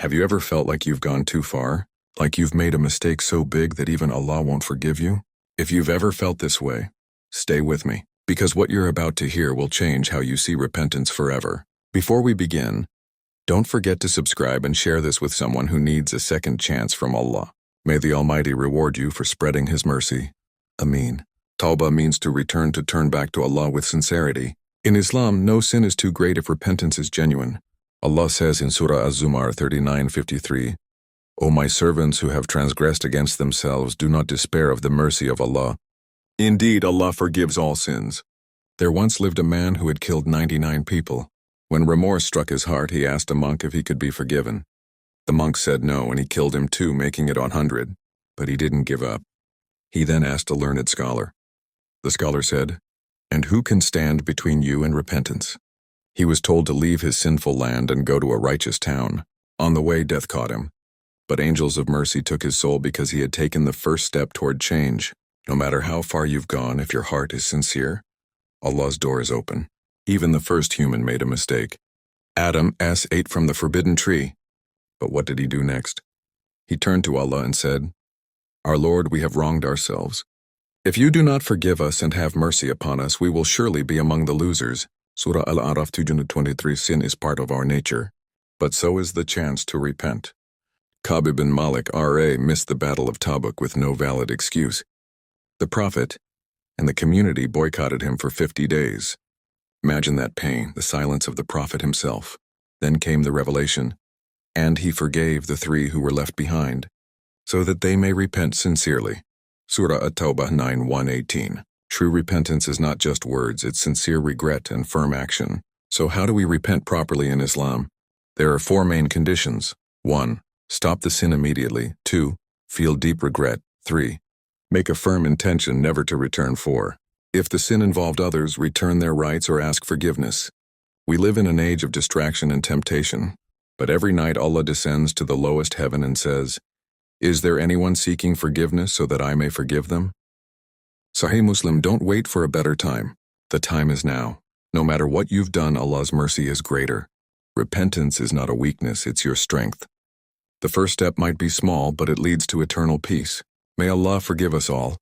Have you ever felt like you've gone too far? Like you've made a mistake so big that even Allah won't forgive you? If you've ever felt this way, stay with me, because what you're about to hear will change how you see repentance forever. Before we begin, don't forget to subscribe and share this with someone who needs a second chance from Allah. May the Almighty reward you for spreading His mercy. Ameen. Tawbah means to return, to turn back to Allah with sincerity. In Islam, no sin is too great if repentance is genuine. Allah says in Surah Az-Zumar 39:53, O my servants who have transgressed against themselves, do not despair of the mercy of Allah. Indeed, Allah forgives all sins. There once lived a man who had killed 99 people. When remorse struck his heart, he asked a monk if he could be forgiven. The monk said no, and he killed him too, making it 100. But he didn't give up. He then asked a learned scholar. The scholar said, And who can stand between you and repentance? He was told to leave his sinful land and go to a righteous town. On the way, death caught him. But angels of mercy took his soul because he had taken the first step toward change. No matter how far you've gone, if your heart is sincere, Allah's door is open. Even the first human made a mistake. Adam ate from the forbidden tree. But what did he do next? He turned to Allah and said, Our Lord, we have wronged ourselves. If you do not forgive us and have mercy upon us, we will surely be among the losers. Surah Al-A'raf 223. Sin is part of our nature, but so is the chance to repent. Ka'b ibn Malik R.A. missed the Battle of Tabuk with no valid excuse. The Prophet and the community boycotted him for 50 days. Imagine that pain, the silence of the Prophet himself. Then came the revelation, and he forgave the 3 who were left behind, so that they may repent sincerely. Surah At-Tawbah 9:1-18. True repentance is not just words, it's sincere regret and firm action. So how do we repent properly in Islam? There are 4 main conditions. 1. Stop the sin immediately. 2. Feel deep regret. 3. Make a firm intention never to return. 4. If the sin involved others, return their rights or ask forgiveness. We live in an age of distraction and temptation, but every night Allah descends to the lowest heaven and says, Is there anyone seeking forgiveness so that I may forgive them? Sahih Muslim, don't wait for a better time. The time is now. No matter what you've done, Allah's mercy is greater. Repentance is not a weakness, it's your strength. The first step might be small, but it leads to eternal peace. May Allah forgive us all,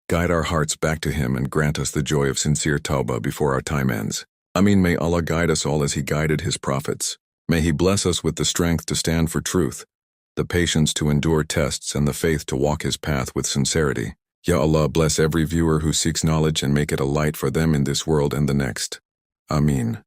guide our hearts back to Him, and grant us the joy of sincere tawbah before our time ends. Ameen. May Allah guide us all as He guided His prophets. May He bless us with the strength to stand for truth, the patience to endure tests, and the faith to walk His path with sincerity. Ya Allah, bless every viewer who seeks knowledge and make it a light for them in this world and the next. Ameen.